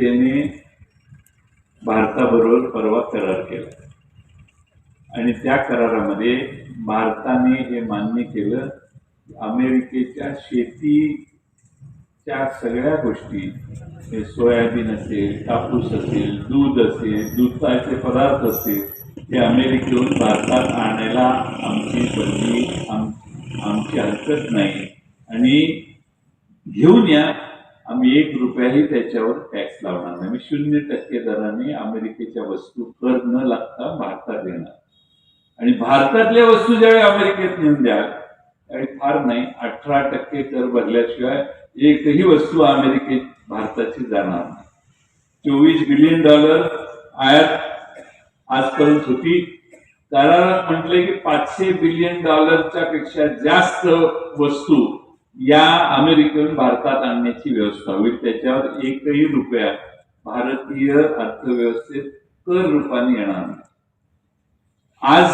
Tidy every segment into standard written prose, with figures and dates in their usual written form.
अमेरिकेने भारताबरोबर परवा करार केला आणि त्या करारामध्ये भारताने हे मान्य केलं की अमेरिकेच्या शेतीच्या सगळ्या गोष्टी, सोयाबीन असेल, कापूस असेल, दूध असेल, दुधाचे पदार्थ असेल, ते अमेरिकेहून भारतात आणायला आमची बंदी, आमची हरकत नाही आणि घेऊन या, आम्ही 1 रुपयाही त्याच्यावर टॅक्स लावणार नाही. 0% दराने अमेरिकेच्या वस्तू कर न लागता भारतात येणार आणि भारतातल्या वस्तू ज्यावेळी अमेरिकेत नेऊन द्याल त्यावेळी फार नाही 18% कर भरल्याशिवाय एकही वस्तू अमेरिकेत भारताची जाणार नाही. $24 बिलियन आयात आजपर्यंत होती. करारात म्हटले की $500 बिलियन पेक्षा जास्त वस्तू या अमेरिकेहून भारतात आणण्याची व्यवस्था होईल. त्याच्यावर एकही रुपया भारतीय अर्थव्यवस्थेत कर रूपाने येणार नाही. आज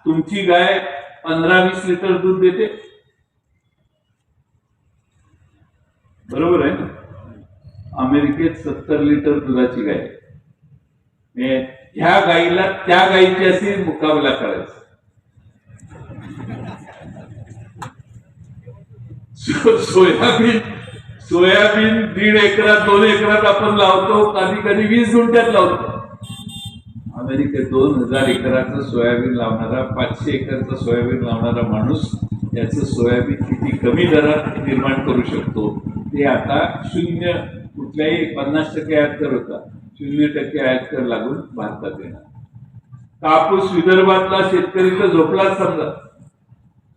तुमची गाय 15-20 लिटर दूध देते, बरोबर आहे ना? अमेरिकेत 70 लिटर दुधाची गाय. ह्या गाईला त्या गाईची अशी मुकाबला करायचा. सोयाबीन 1.5 एकरात 2 एकरात आपण लावतो, कधी कधी 20 गुंठ्यात लावतो. अमेरिकेत 2000 एकराचं सोयाबीन लावणारा, 500 एकरचं सोयाबीन लावणारा माणूस त्याचं सोयाबीन किती कमी दरात निर्माण करू शकतो ते आता कुठल्याही 50% आयात कर होता, 0% आयात कर लागून भारतात येणार. कापूस विदर्भातला शेतकरी तर झोपलाच. समजा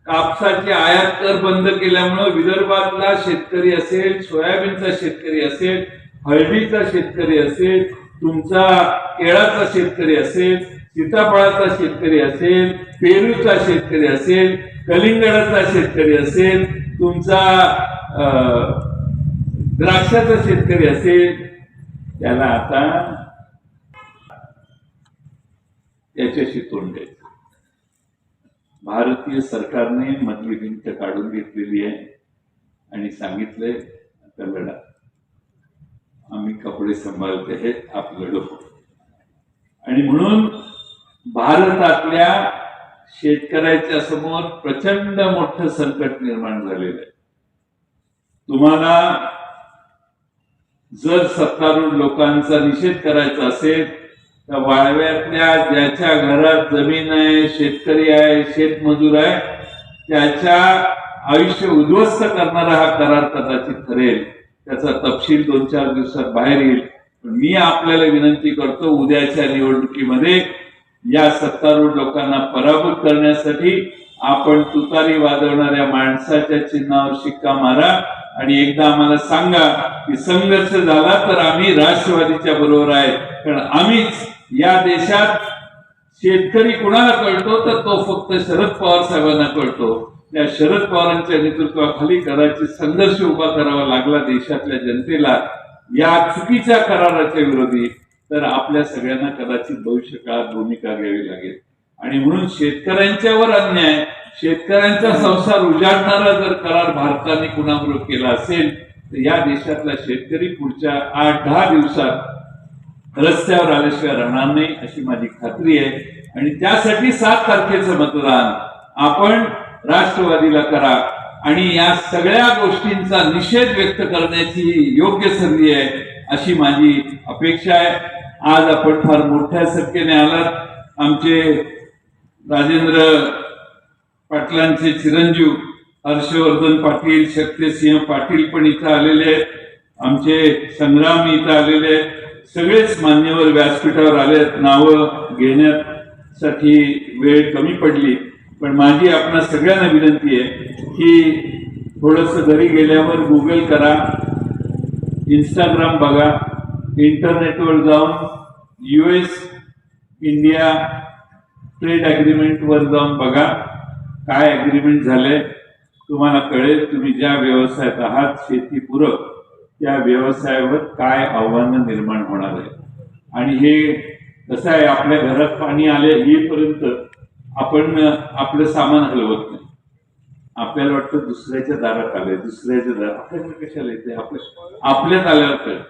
कापसाचे आयात कर बंद केल्यामुळे विदर्भातला शेतकरी असेल, सोयाबीनचा शेतकरी असेल, हळदीचा शेतकरी असेल, तुमचा केळाचा शेतकरी असेल, सीताफळाचा शेतकरी असेल, पेरूचा शेतकरी असेल, कलिंगडाचा शेतकरी असेल, तुमचा द्राक्षाचा शेतकरी असेल, त्याला आता याच्याशी तोंड द्यायचं. भारतीय सरकारने मधली भिंत काढून घेतलेली आहे आणि सांगितलंय आता लढा, आम्ही कपडे सांभाळते हे आप लढो. आणि म्हणून भारतातल्या शेतकऱ्याच्या समोर प्रचंड मोठं संकट निर्माण झालेलं आहे. तुम्हाला जर सत्तारूढ लोकांचा निषेध करायचा असेल तर वाळव्यातल्या ज्याच्या घरात जमीन आहे, शेतकरी आहे, शेतमजूर आहे, त्याच्या आयुष्य उद्ध्वस्त करणारा हा करार कदाचित ठरेल. त्याचा तपशील 2-4 दिवसात बाहेर येईल. मी आपल्याला विनंती करतो, उद्याच्या निवडणुकीमध्ये या सत्तारूढ लोकांना पराभूत करण्यासाठी आपण तुतारी वाजवणाऱ्या माणसाच्या चिन्हावर शिक्का मारा आणि एकदा आम्हाला सांगा की संघर्ष झाला तर आम्ही राष्ट्रवादीच्या बरोबर आहे. कारण आम्हीच या देशात शेतकरी कुणाला कळतो तर तो फक्त शरद पवार साहेबांना कळतो. त्या शरद पवारांच्या नेतृत्वाखाली कदाचित संघर्ष उभा करावा लागला देशातल्या जनतेला या चुकीच्या कराराच्या विरोधी, तर आपल्या सगळ्यांना कदाचित भविष्य काळात भूमिका घ्यावी लागेल. आणि म्हणून शेतकऱ्यांच्यावर अन्याय, शेतकऱ्यांचा संसार उजाडणारा जर करार भारताने कुणाबरोबर केला असेल तर या देशातला शेतकरी पुढच्या 8-10 दिवसात रस्त्यावर आल्याशिवाय राहणार नाही अशी माझी खात्री आहे. आणि त्यासाठी 7 तारखेचं मतदान आपण राष्ट्रवादीला करा आणि या सगळ्या गोष्टींचा निषेध व्यक्त करण्याची योग्य संधी आहे अशी माझी अपेक्षा आहे. आज आपण फार मोठ्या संख्येने आलात. आमचे राजेंद्र पाटलांचे चिरंजीव हर्षवर्धन पाटील, शक्तिसिंह पाटील पण इथं आलेले आहेत. आमचे संग्राम इथं आलेले आहेत. सगळेच मान्यवर व्यासपीठावर आले. नावं घेण्यासाठी वेळ कमी पडली, पण माझी आपणा सगळ्यांना विनंती आहे की थोडंसं घरी गेल्यावर गुगल करा, इंस्टाग्राम बघा, इंटरनेटवर जाऊन US इंडिया ट्रेड अग्रीमेंट वर जाऊन बघा काय अग्रीमेंट झाले. तुम्हाला कळेल तुम्ही ज्या व्यवसायात आहात शेतीपूरक त्या व्यवसायावर काय आव्हानं निर्माण होणार आहे. आणि हे कसं आहे, आपल्या घरात पाणी आले येईपर्यंत आपण आपलं सामान हलवत नाही. आपल्याला वाटतं दुसऱ्याच्या दारात आलंय, दुसऱ्याच्या दारात आपल्याकडे कशाला येते, आपल्यात आल्यावर कळत.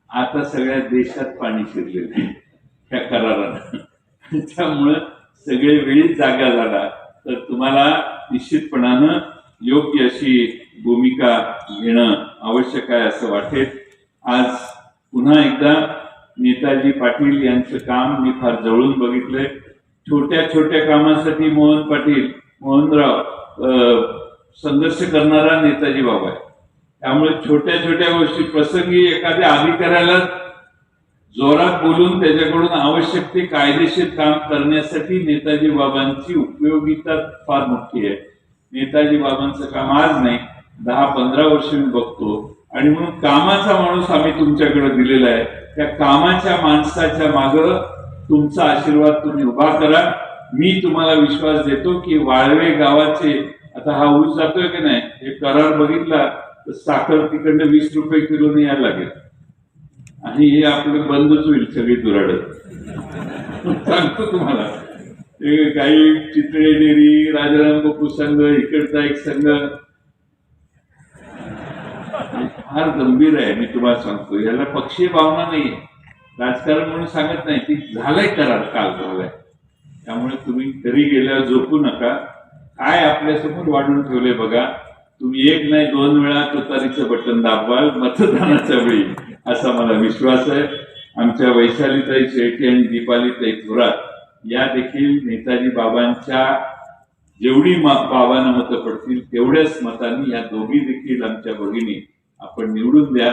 आता सगळ्या देशात पाणी शिरलेलं आहे त्या करारानं. त्यामुळं सगळे वेळीच जागा झाला तर तुम्हाला निश्चितपणानं योग्य अशी भूमिका घेणं आवश्यक आहे असं वाटेल. आज पुन्हा एकदा नेताजी पाटील यांचं काम मी फार जवळून बघितलंय. छोट्या छोट्या कामासाठी मोहनराव संघर्ष करणारा नेताजी बाबा आहे. त्यामुळे छोट्या छोट्या गोष्टी प्रसंगी एखाद्या अधिकाऱ्याला जोरात बोलून त्याच्याकडून आवश्यक ते कायदेशीर काम करण्यासाठी नेताजी बाबांची उपयोगिता फार मोठी आहे. नेताजी बाबांचं काम आज नाही 10-15 वर्ष मी बघतो आणि म्हणून कामाचा माणूस आम्ही तुमच्याकडे दिलेला आहे. त्या कामाच्या माणसाच्या माग तुमचा आशीर्वाद तुम्ही उभा करा. मी तुम्हाला विश्वास देतो की वाळवे गावाचे आता हा ऊस जातोय की नाही हे करार बघितला तर साखर तिकडनं 20 रुपये किलोने यायला लागेल आणि हे आपलं बंदच होईल सगळी दुराडत. सांगतो तुम्हाला काही चितळे डेअरी राजाराम बापू संघ इकडचा एक संघ फार गंभीर आहे. मी तुम्हाला सांगतो याला पक्षीय भावना नाहीये राजकारण म्हणून सांगत नाही ती झालाय करार काल झालाय. त्यामुळे तुम्ही घरी गेल्यावर झोपू नका. काय आपल्यासमोर वाढून ठेवले बघा. तुम्ही 1 नाही 2 वेळा तुतारीचं बटन दाबवाल मतदानाच्या वेळी असा मला विश्वास आहे. आमच्या वैशालीताई शेट्टी आणि दीपालीताई थोरात या देखील नेताजी बाबांच्या जेवढी बाबांना मतं पडतील तेवढ्याच मतांनी या दोघी देखील आमच्या भगिनी आपण निवडून द्या.